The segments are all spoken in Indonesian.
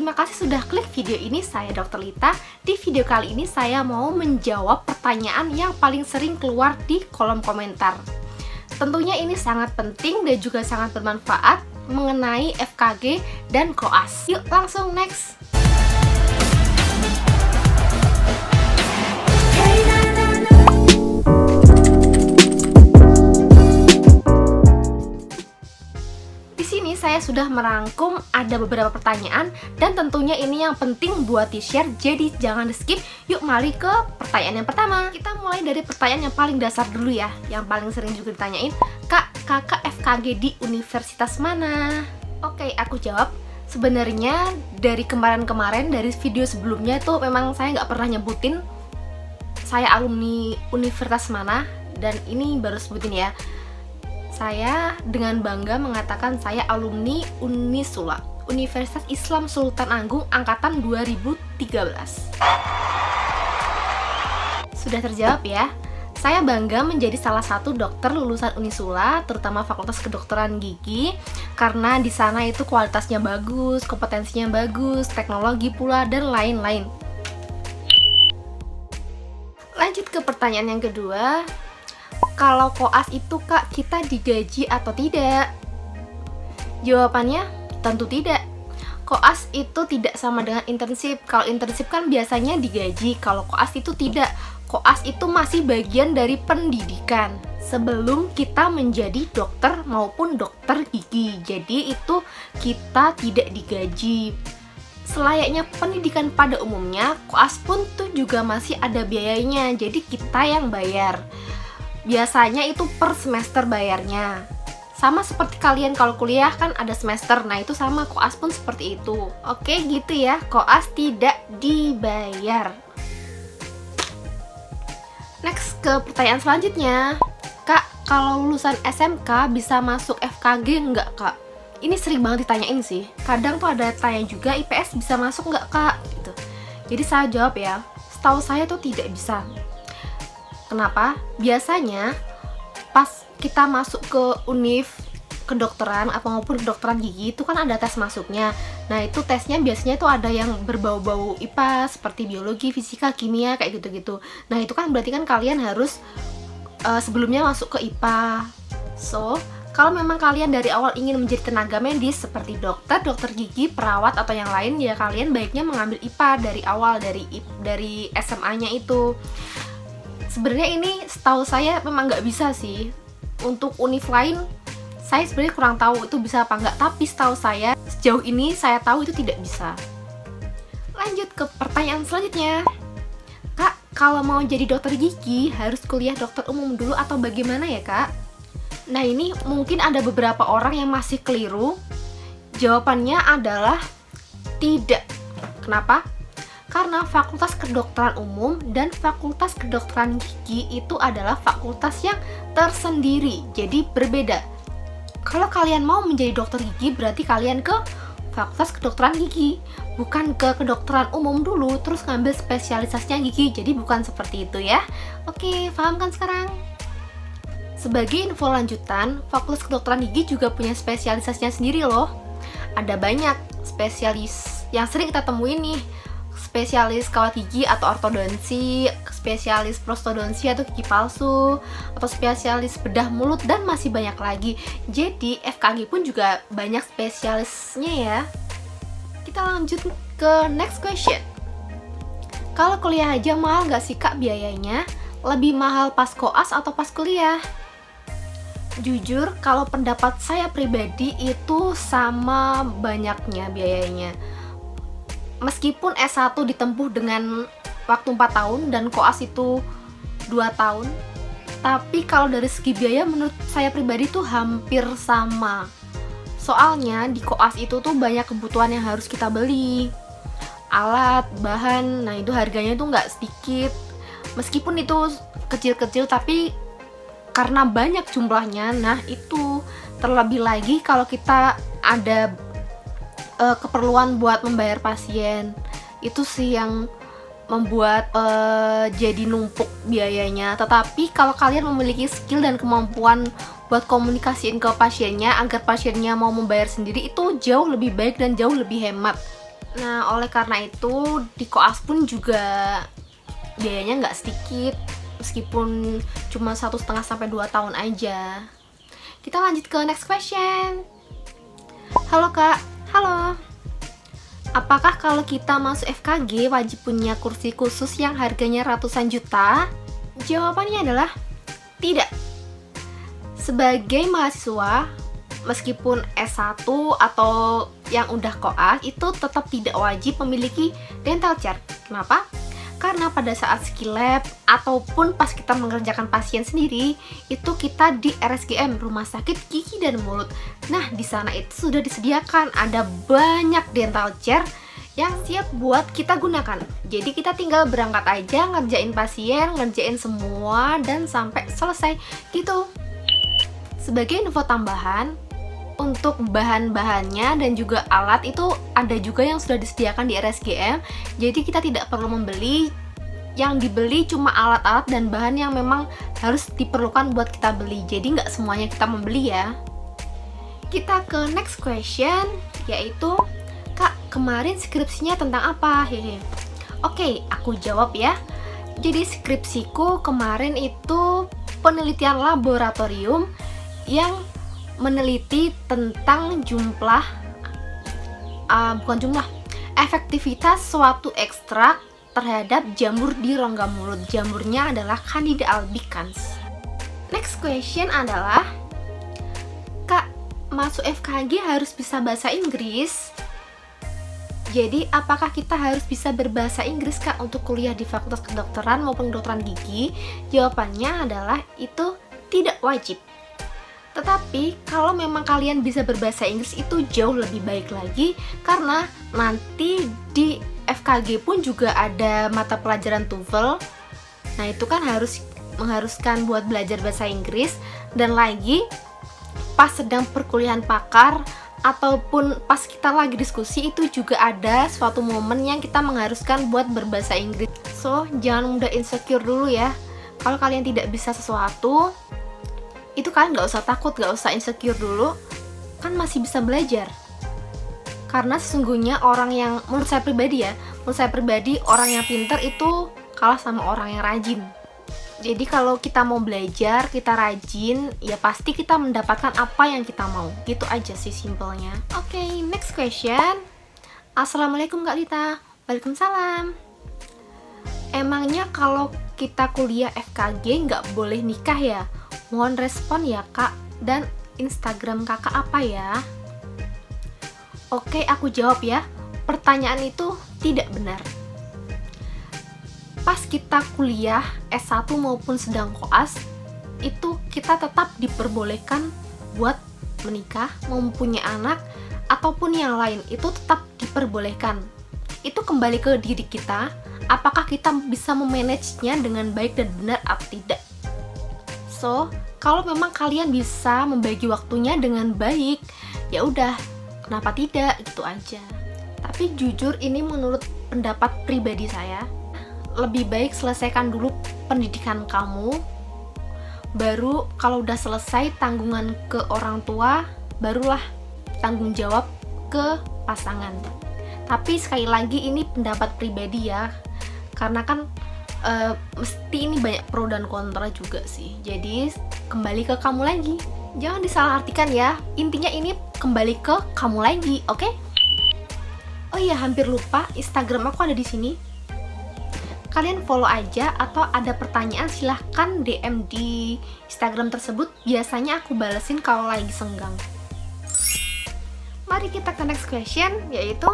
terima kasih sudah klik video ini. Saya Dr. Lita. Di video kali ini saya mau menjawab pertanyaan yang paling sering keluar di kolom komentar. Tentunya ini sangat penting dan juga sangat bermanfaat mengenai FKG dan koas. Yuk langsung next. Saya sudah merangkum ada beberapa pertanyaan dan tentunya ini yang penting buat di-share, jadi jangan di-skip. Yuk mari ke pertanyaan yang pertama. Kita mulai dari pertanyaan yang paling dasar dulu ya, yang paling sering juga ditanyain, Kak, kakak FKG di universitas mana? Oke, aku jawab. Sebenarnya dari kemarin-kemarin, dari video sebelumnya itu memang saya nggak pernah nyebutin saya alumni universitas mana, dan ini baru sebutin ya. Saya dengan bangga mengatakan saya alumni Unisula, Universitas Islam Sultan Agung angkatan 2013. Sudah terjawab ya. Saya bangga menjadi salah satu dokter lulusan Unisula, terutama Fakultas Kedokteran Gigi, karena di sana itu kualitasnya bagus, kompetensinya bagus, teknologi pula, dan lain-lain. Lanjut ke pertanyaan yang kedua. Kalau koas itu Kak, kita digaji atau tidak? Jawabannya tentu tidak. Koas itu tidak sama dengan internship. Kalau internship kan biasanya digaji, kalau koas itu tidak. Koas itu masih bagian dari pendidikan sebelum kita menjadi dokter maupun dokter gigi. Jadi itu kita tidak digaji. Selayaknya pendidikan pada umumnya, koas pun tuh juga masih ada biayanya. Jadi kita yang bayar. Biasanya itu per semester bayarnya. Sama seperti kalian kalau kuliah kan ada semester. Nah itu sama, koas pun seperti itu. Oke gitu ya, koas tidak dibayar. Next ke pertanyaan selanjutnya. Kak, kalau lulusan SMK bisa masuk FKG nggak Kak? Ini sering banget ditanyain sih. Kadang tuh ada tanya juga, IPS bisa masuk nggak Kak? Gitu. Jadi saya jawab ya, setahu saya tuh tidak bisa. Kenapa? Biasanya pas kita masuk ke univ kedokteran atau maupun kedokteran gigi itu kan ada tes masuknya. Nah itu tesnya biasanya itu ada yang berbau-bau IPA seperti biologi, fisika, kimia kayak gitu-gitu. Nah itu kan berarti kan kalian harus sebelumnya masuk ke IPA. So kalau memang kalian dari awal ingin menjadi tenaga medis seperti dokter, dokter gigi, perawat atau yang lain, ya kalian baiknya mengambil IPA dari awal, dari SMA-nya itu. Sebenarnya ini setahu saya memang nggak bisa sih. Untuk univ lain saya sebenarnya kurang tahu itu bisa apa nggak, tapi setahu saya sejauh ini saya tahu itu tidak bisa. Lanjut ke pertanyaan selanjutnya. Kak, kalau mau jadi dokter gigi harus kuliah dokter umum dulu atau bagaimana ya Kak? Nah ini mungkin ada beberapa orang yang masih keliru. Jawabannya adalah tidak. Kenapa? Karena Fakultas Kedokteran Umum dan Fakultas Kedokteran Gigi itu adalah fakultas yang tersendiri, jadi berbeda. Kalau kalian mau menjadi dokter gigi, berarti kalian ke Fakultas Kedokteran Gigi, bukan ke Kedokteran Umum dulu, terus ngambil spesialisasinya gigi, jadi bukan seperti itu ya. Oke, paham kan sekarang? Sebagai info lanjutan, Fakultas Kedokteran Gigi juga punya spesialisasinya sendiri loh. Ada banyak spesialis yang sering kita temuin nih. Spesialis kawat gigi atau ortodonsi, spesialis prostodonsi atau gigi palsu, atau spesialis bedah mulut, dan masih banyak lagi. Jadi FKG pun juga banyak spesialisnya ya. Kita lanjut ke next question. Kalau kuliah aja mahal nggak sih Kak biayanya? Lebih mahal pas koas atau pas kuliah? Jujur, kalau pendapat saya pribadi itu sama banyaknya biayanya. Meskipun S1 ditempuh dengan waktu 4 tahun dan koas itu 2 tahun, tapi kalau dari segi biaya menurut saya pribadi tuh hampir sama. Soalnya di koas itu tuh banyak kebutuhan yang harus kita beli. Alat, bahan, nah itu harganya tuh nggak sedikit. Meskipun itu kecil-kecil tapi karena banyak jumlahnya, nah itu terlebih lagi kalau kita ada keperluan buat membayar pasien, itu sih yang membuat jadi numpuk biayanya. Tetapi kalau kalian memiliki skill dan kemampuan buat komunikasiin ke pasiennya agar pasiennya mau membayar sendiri, itu jauh lebih baik dan jauh lebih hemat. Nah, oleh karena itu di koas pun juga biayanya nggak sedikit, meskipun cuma 1,5 sampai 2 tahun aja. Kita lanjut ke next question. Halo Kak, halo. Apakah kalau kita masuk FKG wajib punya kursi khusus yang harganya ratusan juta? Jawabannya adalah tidak. Sebagai mahasiswa, meskipun S1 atau yang udah koas, itu tetap tidak wajib memiliki dental chair. Kenapa? Karena pada saat skill lab ataupun pas kita mengerjakan pasien sendiri, itu kita di RSGM, Rumah Sakit Gigi dan Mulut. Nah, di sana itu sudah disediakan ada banyak dental chair yang siap buat kita gunakan. Jadi kita tinggal berangkat aja, ngerjain pasien, ngerjain semua dan sampai selesai gitu. Sebagai info tambahan, untuk bahan-bahannya dan juga alat itu ada juga yang sudah disediakan di RSGM. Jadi kita tidak perlu membeli, yang dibeli cuma alat-alat dan bahan yang memang harus diperlukan buat kita beli. Jadi nggak semuanya kita membeli ya. Kita ke next question, yaitu Kak, kemarin skripsinya tentang apa? Hehe. Oke, aku jawab ya. Jadi skripsiku kemarin itu penelitian laboratorium yang meneliti tentang efektivitas suatu ekstrak terhadap jamur di rongga mulut. Jamurnya adalah Candida albicans. Next question adalah, Kak, masuk FKG harus bisa bahasa Inggris? Jadi, apakah kita harus bisa berbahasa Inggris, Kak, untuk kuliah di Fakultas Kedokteran maupun Kedokteran Gigi? Jawabannya adalah itu tidak wajib. Tetapi kalau memang kalian bisa berbahasa Inggris itu jauh lebih baik lagi, karena nanti di FKG pun juga ada mata pelajaran TOEFL. Nah, itu kan mengharuskan buat belajar bahasa Inggris, dan lagi pas sedang perkuliahan pakar ataupun pas kita lagi diskusi itu juga ada suatu momen yang kita mengharuskan buat berbahasa Inggris. So, jangan mudah insecure dulu ya. Kalau kalian tidak bisa sesuatu, itu kalian nggak usah takut, nggak usah insecure dulu, kan masih bisa belajar. Karena sesungguhnya menurut saya pribadi orang yang pintar itu kalah sama orang yang rajin. Jadi kalau kita mau belajar, kita rajin, ya pasti kita mendapatkan apa yang kita mau. Gitu aja sih simpelnya. Oke, next question. Assalamualaikum Kak Lita. Waalaikumsalam. Emangnya kalau kita kuliah FKG nggak boleh nikah ya? Mohon respon ya Kak, dan Instagram kakak apa ya? Oke, aku jawab ya. Pertanyaan itu tidak benar. Pas kita kuliah S1 maupun sedang koas, itu kita tetap diperbolehkan buat menikah, mempunyai anak, ataupun yang lain, itu tetap diperbolehkan. Itu kembali ke diri kita, apakah kita bisa memanagenya dengan baik dan benar atau tidak. So, kalau memang kalian bisa membagi waktunya dengan baik, ya udah, kenapa tidak, gitu aja. Tapi jujur ini menurut pendapat pribadi saya, lebih baik selesaikan dulu pendidikan kamu, baru kalau udah selesai tanggungan ke orang tua, barulah tanggung jawab ke pasangan. Tapi sekali lagi ini pendapat pribadi ya, karena kan mesti ini banyak pro dan kontra juga sih. Jadi kembali ke kamu lagi, jangan disalahartikan ya. Intinya ini kembali ke kamu lagi, oke? Oh iya, hampir lupa, Instagram aku ada di sini. Kalian follow aja, atau ada pertanyaan silahkan DM di Instagram tersebut. Biasanya aku balesin kalau lagi senggang. Mari kita ke next question, yaitu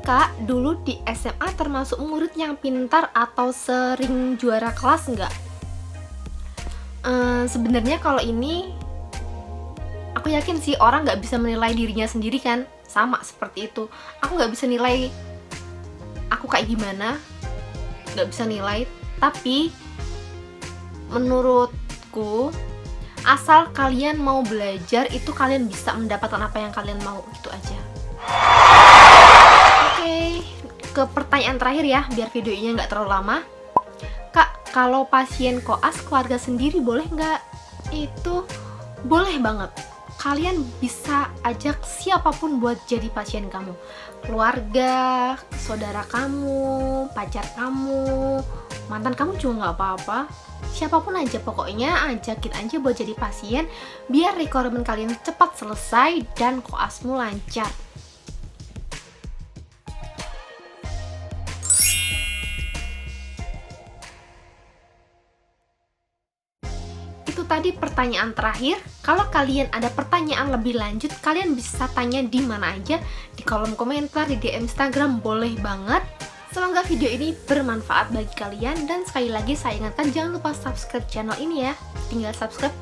Kak, dulu di SMA termasuk murid yang pintar atau sering juara kelas nggak? Sebenarnya kalau ini, aku yakin sih orang nggak bisa menilai dirinya sendiri kan, sama seperti itu. Aku nggak bisa nilai aku kayak gimana, nggak bisa nilai. Tapi menurutku, asal kalian mau belajar, itu kalian bisa mendapatkan apa yang kalian mau, gitu aja. Oke, ke pertanyaan terakhir ya, biar videonya nggak terlalu lama. Kak, kalau pasien koas keluarga sendiri boleh nggak? Itu boleh banget. kalian bisa ajak siapapun buat jadi pasien kamu. Keluarga, saudara kamu, pacar kamu, mantan kamu juga nggak apa-apa. Siapapun aja, pokoknya ajakin aja buat jadi pasien biar requirement kalian cepat selesai dan koasmu lancar. Itu tadi pertanyaan terakhir. Kalau kalian ada pertanyaan lebih lanjut, kalian bisa tanya di mana aja, di kolom komentar, di DM Instagram, boleh banget. Semoga video ini bermanfaat bagi kalian, dan sekali lagi saya ingatkan jangan lupa subscribe channel ini ya. Tinggal subscribe,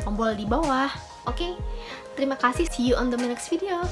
tombol di bawah. Oke, terima kasih, see you on the next video.